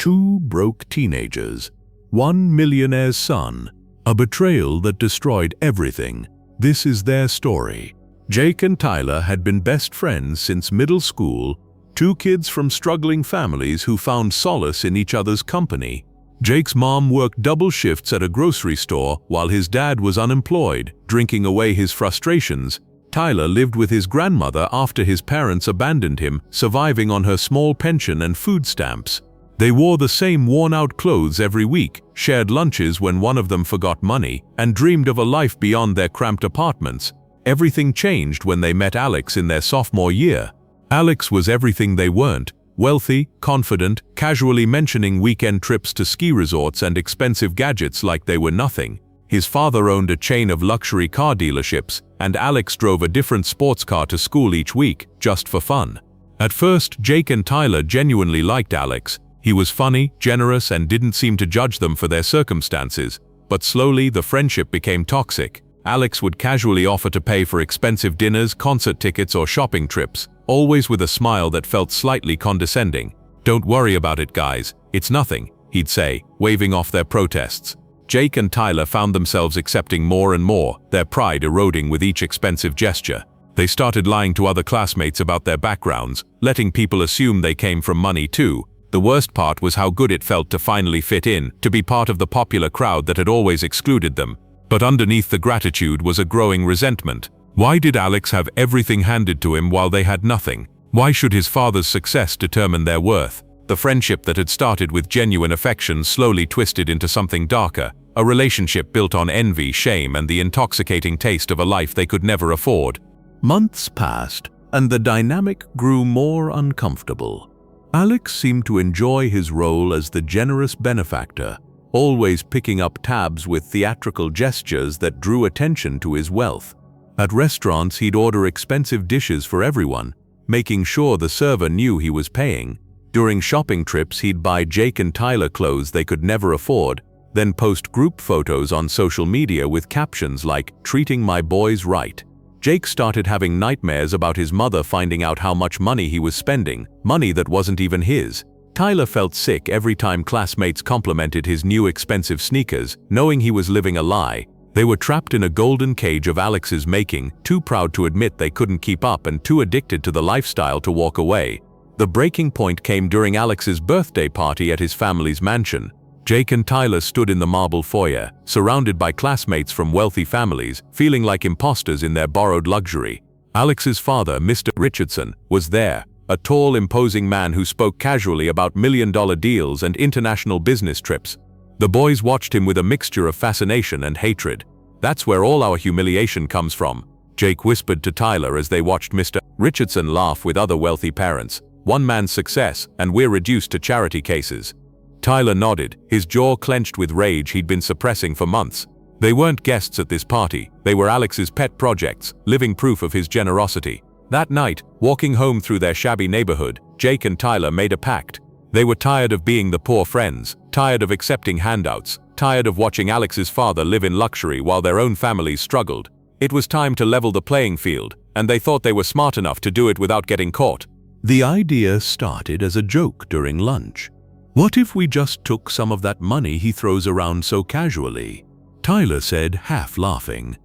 Two broke teenagers, one millionaire's son, a betrayal that destroyed everything. This is their story. Jake and Tyler had been best friends since middle school, two kids from struggling families who found solace in each other's company. Jake's mom worked double shifts at a grocery store while his dad was unemployed, drinking away his frustrations. Tyler lived with his grandmother after his parents abandoned him, surviving on her small pension and food stamps. They wore the same worn-out clothes every week, shared lunches when one of them forgot money, and dreamed of a life beyond their cramped apartments. Everything changed when they met Alex in their sophomore year. Alex was everything they weren't: wealthy, confident, casually mentioning weekend trips to ski resorts and expensive gadgets like they were nothing. His father owned a chain of luxury car dealerships, and Alex drove a different sports car to school each week, just for fun. At first, Jake and Tyler genuinely liked Alex. He was funny, generous, and didn't seem to judge them for their circumstances. But slowly, the friendship became toxic. Alex would casually offer to pay for expensive dinners, concert tickets, or shopping trips, always with a smile that felt slightly condescending. "Don't worry about it, guys. It's nothing," he'd say, waving off their protests. Jake and Tyler found themselves accepting more and more, their pride eroding with each expensive gesture. They started lying to other classmates about their backgrounds, letting people assume they came from money too. The worst part was how good it felt to finally fit in, to be part of the popular crowd that had always excluded them. But underneath the gratitude was a growing resentment. Why did Alex have everything handed to him while they had nothing? Why should his father's success determine their worth? The friendship that had started with genuine affection slowly twisted into something darker, a relationship built on envy, shame, and the intoxicating taste of a life they could never afford. Months passed, and the dynamic grew more uncomfortable. Alex seemed to enjoy his role as the generous benefactor, always picking up tabs with theatrical gestures that drew attention to his wealth. At restaurants, he'd order expensive dishes for everyone, making sure the server knew he was paying. During shopping trips, he'd buy Jake and Tyler clothes they could never afford, then post group photos on social media with captions like, "Treating my boys right." Jake started having nightmares about his mother finding out how much money he was spending, money that wasn't even his. Tyler felt sick every time classmates complimented his new expensive sneakers, knowing he was living a lie. They were trapped in a golden cage of Alex's making, too proud to admit they couldn't keep up and too addicted to the lifestyle to walk away. The breaking point came during Alex's birthday party at his family's mansion. Jake and Tyler stood in the marble foyer, surrounded by classmates from wealthy families, feeling like imposters in their borrowed luxury. Alex's father, Mr. Richardson, was there, a tall, imposing man who spoke casually about million-dollar deals and international business trips. The boys watched him with a mixture of fascination and hatred. "That's where all our humiliation comes from," Jake whispered to Tyler as they watched Mr. Richardson laugh with other wealthy parents. "One man's success, and we're reduced to charity cases." Tyler nodded, his jaw clenched with rage he'd been suppressing for months. They weren't guests at this party, they were Alex's pet projects, living proof of his generosity. That night, walking home through their shabby neighborhood, Jake and Tyler made a pact. They were tired of being the poor friends, tired of accepting handouts, tired of watching Alex's father live in luxury while their own families struggled. It was time to level the playing field, and they thought they were smart enough to do it without getting caught. The idea started as a joke during lunch. "What if we just took some of that money he throws around so casually?" Tyler said, half laughing.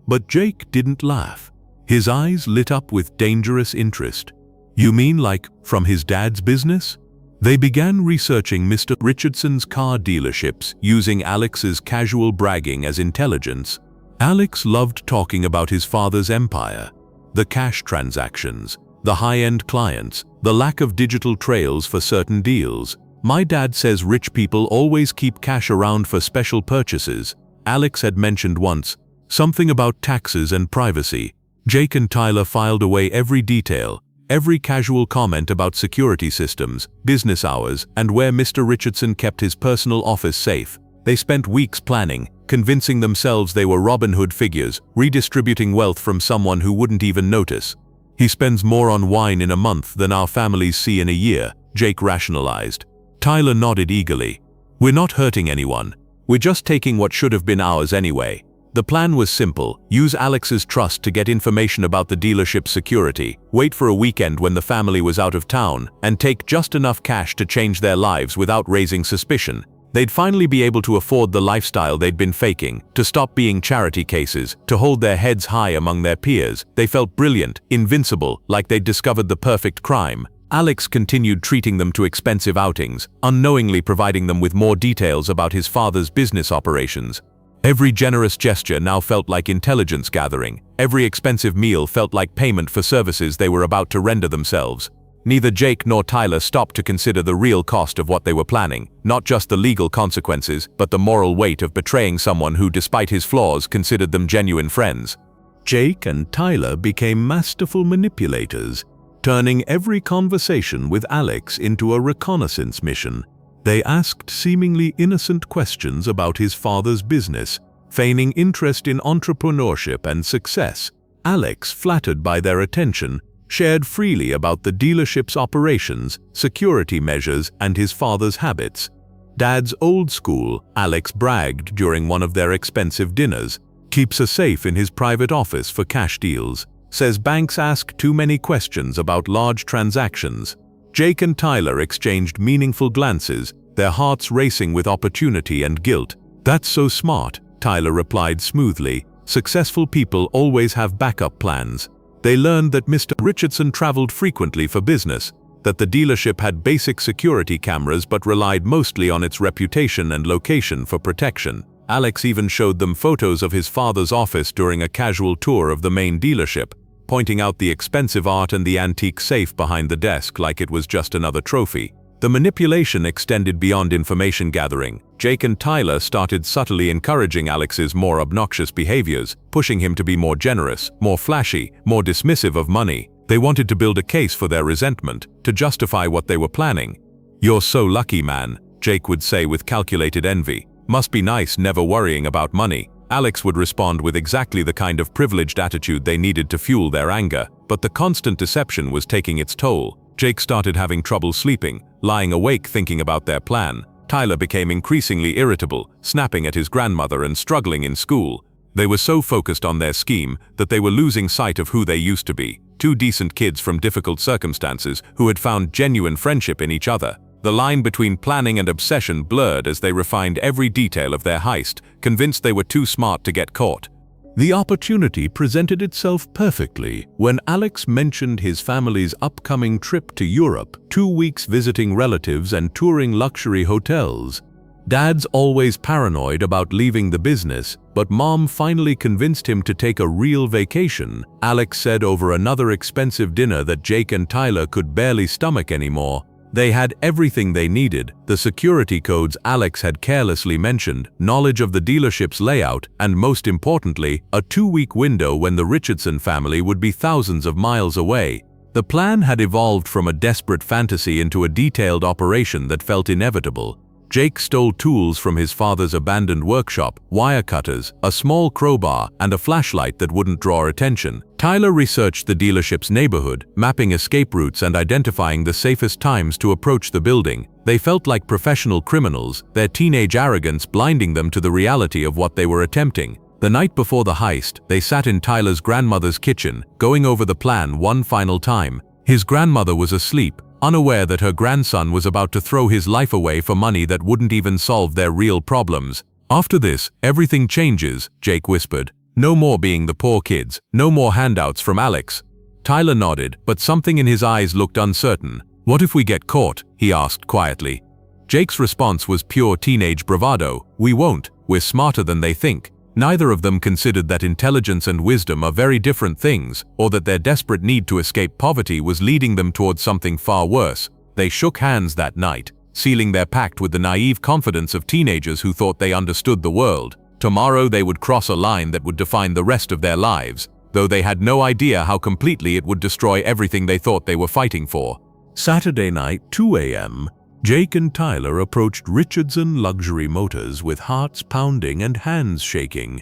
But Jake didn't laugh. His eyes lit up with dangerous interest. "You mean like from his dad's business?" They began researching Mr. Richardson's car dealerships, using Alex's casual bragging as intelligence. Alex loved talking about his father's empire, the cash transactions, the high-end clients, the lack of digital trails for certain deals. "My dad says rich people always keep cash around for special purchases," Alex had mentioned once, something about taxes and privacy. Jake and Tyler filed away every detail, every casual comment about security systems, business hours, and where Mr. Richardson kept his personal office safe. They spent weeks planning, convincing themselves they were Robin Hood figures, redistributing wealth from someone who wouldn't even notice. "He spends more on wine in a month than our families see in a year," Jake rationalized. Tyler nodded eagerly. "We're not hurting anyone. We're just taking what should have been ours anyway." The plan was simple: use Alex's trust to get information about the dealership's security, wait for a weekend when the family was out of town, and take just enough cash to change their lives without raising suspicion. They'd finally be able to afford the lifestyle they'd been faking, to stop being charity cases, to hold their heads high among their peers. They felt brilliant, invincible, like they'd discovered the perfect crime. Alex continued treating them to expensive outings, unknowingly providing them with more details about his father's business operations. Every generous gesture now felt like intelligence gathering. Every expensive meal felt like payment for services they were about to render themselves. Neither Jake nor Tyler stopped to consider the real cost of what they were planning, not just the legal consequences, but the moral weight of betraying someone who, despite his flaws, considered them genuine friends. Jake and Tyler became masterful manipulators, turning every conversation with Alex into a reconnaissance mission. They asked seemingly innocent questions about his father's business, feigning interest in entrepreneurship and success. Alex, flattered by their attention, shared freely about the dealership's operations, security measures, and his father's habits. "Dad's old school," Alex bragged during one of their expensive dinners. "Keeps a safe in his private office for cash deals. Says banks ask too many questions about large transactions." Jake and Tyler exchanged meaningful glances, their hearts racing with opportunity and guilt. "That's so smart," Tyler replied smoothly. "Successful people always have backup plans." They learned that Mr. Richardson traveled frequently for business, that the dealership had basic security cameras but relied mostly on its reputation and location for protection. Alex even showed them photos of his father's office during a casual tour of the main dealership, pointing out the expensive art and the antique safe behind the desk like it was just another trophy. The manipulation extended beyond information gathering. Jake and Tyler started subtly encouraging Alex's more obnoxious behaviors, pushing him to be more generous, more flashy, more dismissive of money. They wanted to build a case for their resentment, to justify what they were planning. "You're so lucky, man," Jake would say with calculated envy. "Must be nice never worrying about money." Alex would respond with exactly the kind of privileged attitude they needed to fuel their anger, but the constant deception was taking its toll. Jake started having trouble sleeping, lying awake thinking about their plan. Tyler became increasingly irritable, snapping at his grandmother and struggling in school. They were so focused on their scheme that they were losing sight of who they used to be. Two decent kids from difficult circumstances who had found genuine friendship in each other. The line between planning and obsession blurred as they refined every detail of their heist, convinced they were too smart to get caught. The opportunity presented itself perfectly when Alex mentioned his family's upcoming trip to Europe, 2 weeks visiting relatives and touring luxury hotels. Dad's always paranoid about leaving the business, but Mom finally convinced him to take a real vacation. Alex said over another expensive dinner that Jake and Tyler could barely stomach anymore. They had everything they needed: the security codes Alex had carelessly mentioned, knowledge of the dealership's layout, and most importantly, a 2-week window when the Richardson family would be thousands of miles away. The plan had evolved from a desperate fantasy into a detailed operation that felt inevitable. Jake stole tools from his father's abandoned workshop: wire cutters, a small crowbar, and a flashlight that wouldn't draw attention. Tyler researched the dealership's neighborhood, mapping escape routes and identifying the safest times to approach the building. They felt like professional criminals, their teenage arrogance blinding them to the reality of what they were attempting. The night before the heist, they sat in Tyler's grandmother's kitchen, going over the plan one final time. His grandmother was asleep, unaware that her grandson was about to throw his life away for money that wouldn't even solve their real problems. "After this, everything changes," Jake whispered. "No more being the poor kids, no more handouts from Alex." Tyler nodded, but something in his eyes looked uncertain. "What if we get caught?" he asked quietly. Jake's response was pure teenage bravado. "We won't. We're smarter than they think." Neither of them considered that intelligence and wisdom are very different things, or that their desperate need to escape poverty was leading them towards something far worse. They shook hands that night, sealing their pact with the naive confidence of teenagers who thought they understood the world. Tomorrow they would cross a line that would define the rest of their lives, though they had no idea how completely it would destroy everything they thought they were fighting for. Saturday night, 2 a.m., Jake and Tyler approached Richardson Luxury Motors with hearts pounding and hands shaking.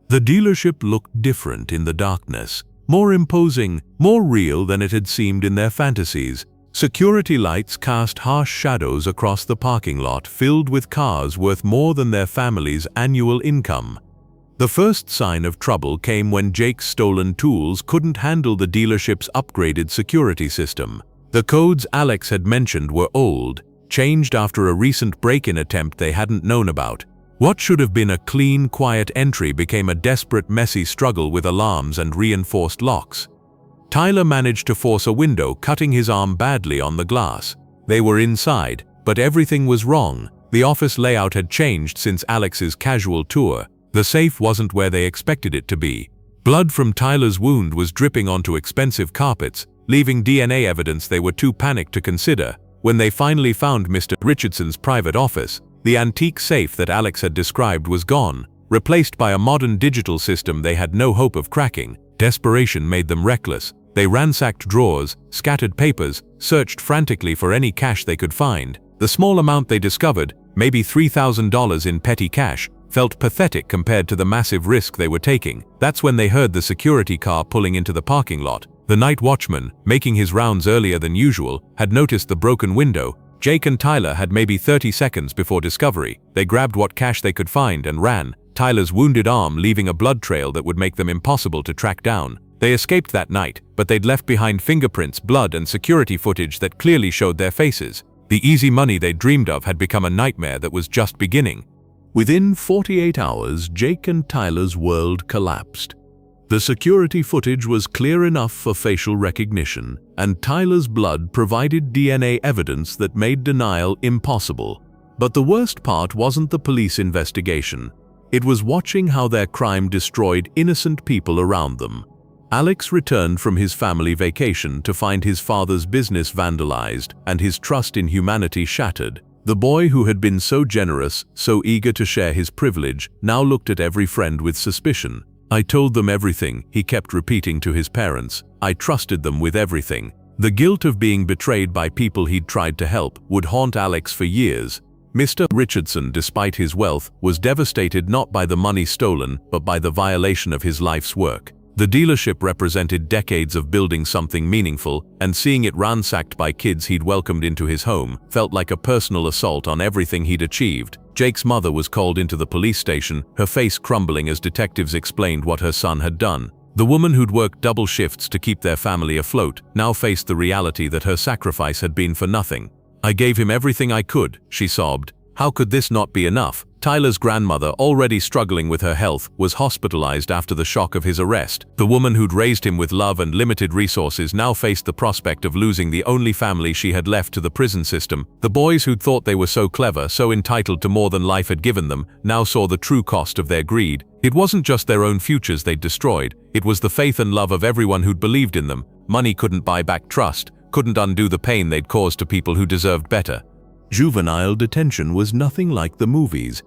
The dealership looked different in the darkness, more imposing, more real than it had seemed in their fantasies. Security lights cast harsh shadows across the parking lot filled with cars worth more than their family's annual income. The first sign of trouble came when Jake's stolen tools couldn't handle the dealership's upgraded security system. The codes Alex had mentioned were old, changed after a recent break-in attempt they hadn't known about. What should have been a clean, quiet entry became a desperate, messy struggle with alarms and reinforced locks. Tyler managed to force a window, cutting his arm badly on the glass. They were inside, but everything was wrong. The office layout had changed since Alex's casual tour. The safe wasn't where they expected it to be. Blood from Tyler's wound was dripping onto expensive carpets, leaving DNA evidence they were too panicked to consider. When they finally found Mr. Richardson's private office, the antique safe that Alex had described was gone, replaced by a modern digital system they had no hope of cracking. Desperation made them reckless. They ransacked drawers, scattered papers, searched frantically for any cash they could find. The small amount they discovered, maybe $3,000 in petty cash, felt pathetic compared to the massive risk they were taking. That's when they heard the security car pulling into the parking lot. The night watchman, making his rounds earlier than usual, had noticed the broken window. Jake and Tyler had maybe 30 seconds before discovery. They grabbed what cash they could find and ran, Tyler's wounded arm leaving a blood trail that would make them impossible to track down. They escaped that night, but they'd left behind fingerprints, blood, and security footage that clearly showed their faces. The easy money they'd dreamed of had become a nightmare that was just beginning. Within 48 hours, Jake and Tyler's world collapsed. The security footage was clear enough for facial recognition, and Tyler's blood provided DNA evidence that made denial impossible. But the worst part wasn't the police investigation. It was watching how their crime destroyed innocent people around them. Alex returned from his family vacation to find his father's business vandalized and his trust in humanity shattered. The boy who had been so generous, so eager to share his privilege, now looked at every friend with suspicion. "I told them everything," he kept repeating to his parents. "I trusted them with everything." The guilt of being betrayed by people he'd tried to help would haunt Alex for years. Mr. Richardson, despite his wealth, was devastated not by the money stolen, but by the violation of his life's work. The dealership represented decades of building something meaningful, and seeing it ransacked by kids he'd welcomed into his home felt like a personal assault on everything he'd achieved. Jake's mother was called into the police station, her face crumbling as detectives explained what her son had done. The woman who'd worked double shifts to keep their family afloat now faced the reality that her sacrifice had been for nothing. "I gave him everything I could," she sobbed. How could this not be enough? Tyler's grandmother, already struggling with her health, was hospitalized after the shock of his arrest. The woman who'd raised him with love and limited resources now faced the prospect of losing the only family she had left to the prison system. The boys who'd thought they were so clever, so entitled to more than life had given them, now saw the true cost of their greed. It wasn't just their own futures they'd destroyed, it was the faith and love of everyone who'd believed in them. Money couldn't buy back trust, couldn't undo the pain they'd caused to people who deserved better. Juvenile detention was nothing like the movies.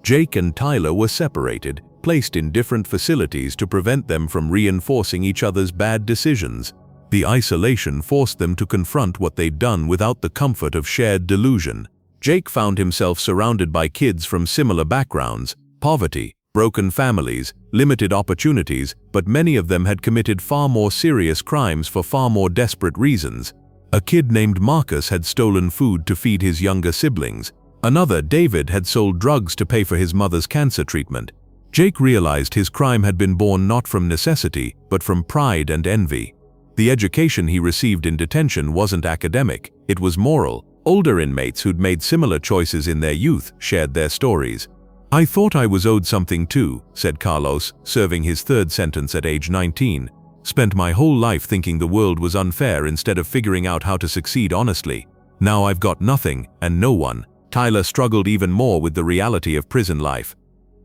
Jake and Tyler were separated, placed in different facilities to prevent them from reinforcing each other's bad decisions. The isolation forced them to confront what they'd done without the comfort of shared delusion. Jake found himself surrounded by kids from similar backgrounds, poverty, broken families, limited opportunities, but many of them had committed far more serious crimes for far more desperate reasons. A kid named Marcus had stolen food to feed his younger siblings. Another, David, had sold drugs to pay for his mother's cancer treatment. Jake realized his crime had been born not from necessity, but from pride and envy. The education he received in detention wasn't academic, it was moral. Older inmates who'd made similar choices in their youth shared their stories. "I thought I was owed something too," said Carlos, serving his third sentence at age 19. "Spent my whole life thinking the world was unfair instead of figuring out how to succeed honestly. Now I've got nothing and no one." Tyler struggled even more with the reality of prison life.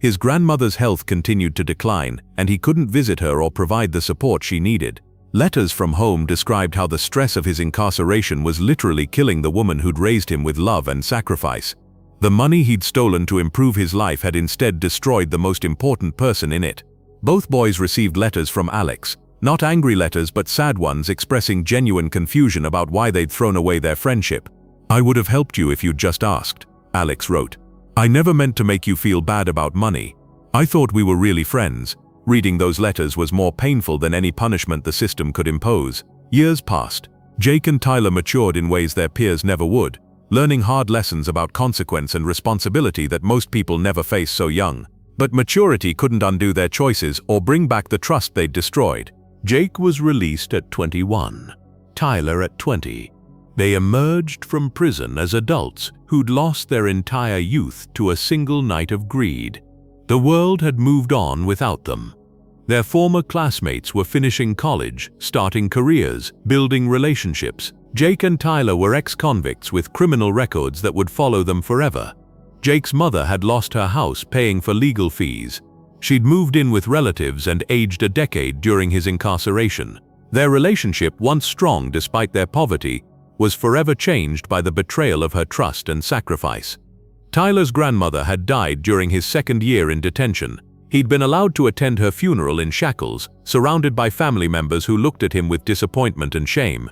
His grandmother's health continued to decline, and he couldn't visit her or provide the support she needed. Letters from home described how the stress of his incarceration was literally killing the woman who'd raised him with love and sacrifice. The money he'd stolen to improve his life had instead destroyed the most important person in it. Both boys received letters from Alex. Not angry letters, but sad ones expressing genuine confusion about why they'd thrown away their friendship. "I would have helped you if you'd just asked," Alex wrote. "I never meant to make you feel bad about money. I thought we were really friends." Reading those letters was more painful than any punishment the system could impose. Years passed. Jake and Tyler matured in ways their peers never would, learning hard lessons about consequence and responsibility that most people never face so young. But maturity couldn't undo their choices or bring back the trust they'd destroyed. Jake was released at 21, Tyler at 20. They emerged from prison as adults who'd lost their entire youth to a single night of greed. The world had moved on without them. Their former classmates were finishing college, starting careers, building relationships. Jake and Tyler were ex-convicts with criminal records that would follow them forever. Jake's mother had lost her house paying for legal fees. She'd moved in with relatives and aged a decade during his incarceration. Their relationship, once strong despite their poverty, was forever changed by the betrayal of her trust and sacrifice. Tyler's grandmother had died during his second year in detention. He'd been allowed to attend her funeral in shackles, surrounded by family members who looked at him with disappointment and shame.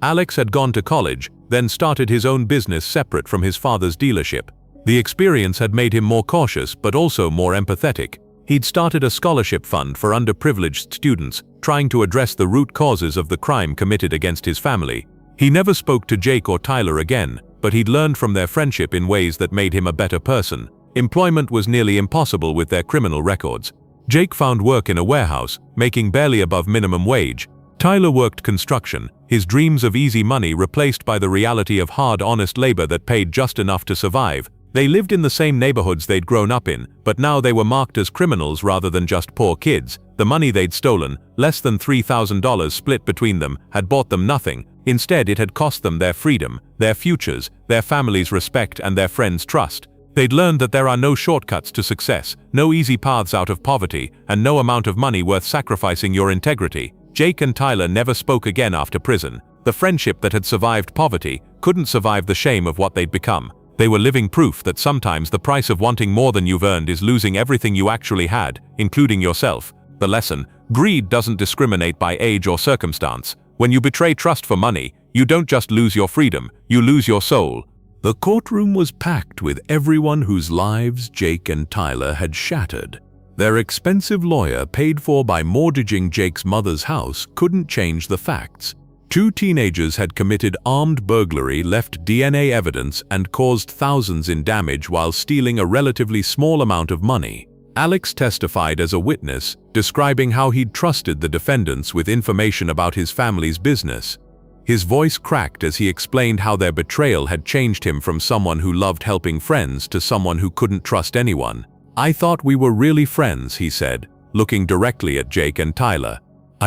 Alex had gone to college, then started his own business separate from his father's dealership. The experience had made him more cautious but also more empathetic. He'd started a scholarship fund for underprivileged students, trying to address the root causes of the crime committed against his family. He never spoke to Jake or Tyler again, but he'd learned from their friendship in ways that made him a better person. Employment was nearly impossible with their criminal records. Jake found work in a warehouse, making barely above minimum wage. Tyler worked construction, his dreams of easy money replaced by the reality of hard, honest labor that paid just enough to survive. They lived in the same neighborhoods they'd grown up in, but now they were marked as criminals rather than just poor kids. The money they'd stolen, less than $3,000 split between them, had bought them nothing. Instead, it had cost them their freedom, their futures, their families' respect, and their friends' trust. They'd learned that there are no shortcuts to success, no easy paths out of poverty, and no amount of money worth sacrificing your integrity. Jake and Tyler never spoke again after prison. The friendship that had survived poverty couldn't survive the shame of what they'd become. They were living proof that sometimes the price of wanting more than you've earned is losing everything you actually had, including yourself. The lesson: greed doesn't discriminate by age or circumstance. When you betray trust for money, you don't just lose your freedom, you lose your soul. The courtroom was packed with everyone whose lives Jake and Tyler had shattered. Their expensive lawyer, paid for by mortgaging Jake's mother's house, couldn't change the facts. 2 teenagers had committed armed burglary, left DNA evidence, and caused thousands in damage while stealing a relatively small amount of money. Alex testified as a witness, describing how he'd trusted the defendants with information about his family's business. His voice cracked as he explained how their betrayal had changed him from someone who loved helping friends to someone who couldn't trust anyone. "I thought we were really friends," he said, looking directly at Jake and Tyler.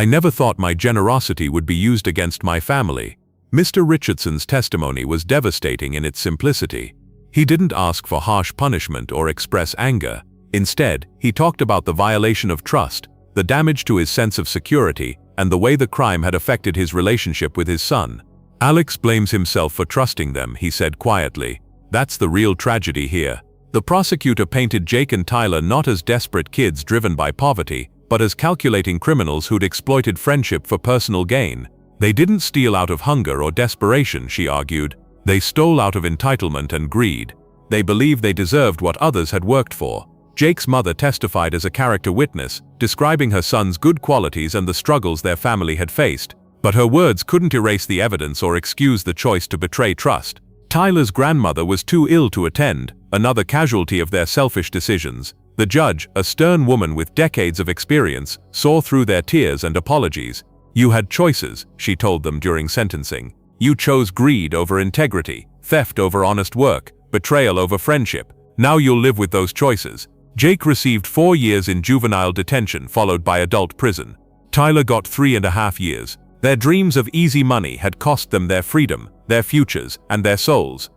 "I never thought my generosity would be used against my family." Mr. Richardson's testimony was devastating in its simplicity. He didn't ask for harsh punishment or express anger. Instead, he talked about the violation of trust, the damage to his sense of security, and the way the crime had affected his relationship with his son. "Alex blames himself for trusting them," he said quietly. "That's the real tragedy here." The prosecutor painted Jake and Tyler not as desperate kids driven by poverty, but as calculating criminals who'd exploited friendship for personal gain. They didn't steal out of hunger or desperation, she argued. They stole out of entitlement and greed. They believed they deserved what others had worked for. Jake's mother testified as a character witness, describing her son's good qualities and the struggles their family had faced. But her words couldn't erase the evidence or excuse the choice to betray trust. Tyler's grandmother was too ill to attend, another casualty of their selfish decisions. The judge, a stern woman with decades of experience, saw through their tears and apologies. "You had choices," she told them during sentencing. "You chose greed over integrity, theft over honest work, betrayal over friendship. Now you'll live with those choices." Jake received 4 years in juvenile detention followed by adult prison. Tyler got 3.5 years. Their dreams of easy money had cost them their freedom, their futures, and their souls.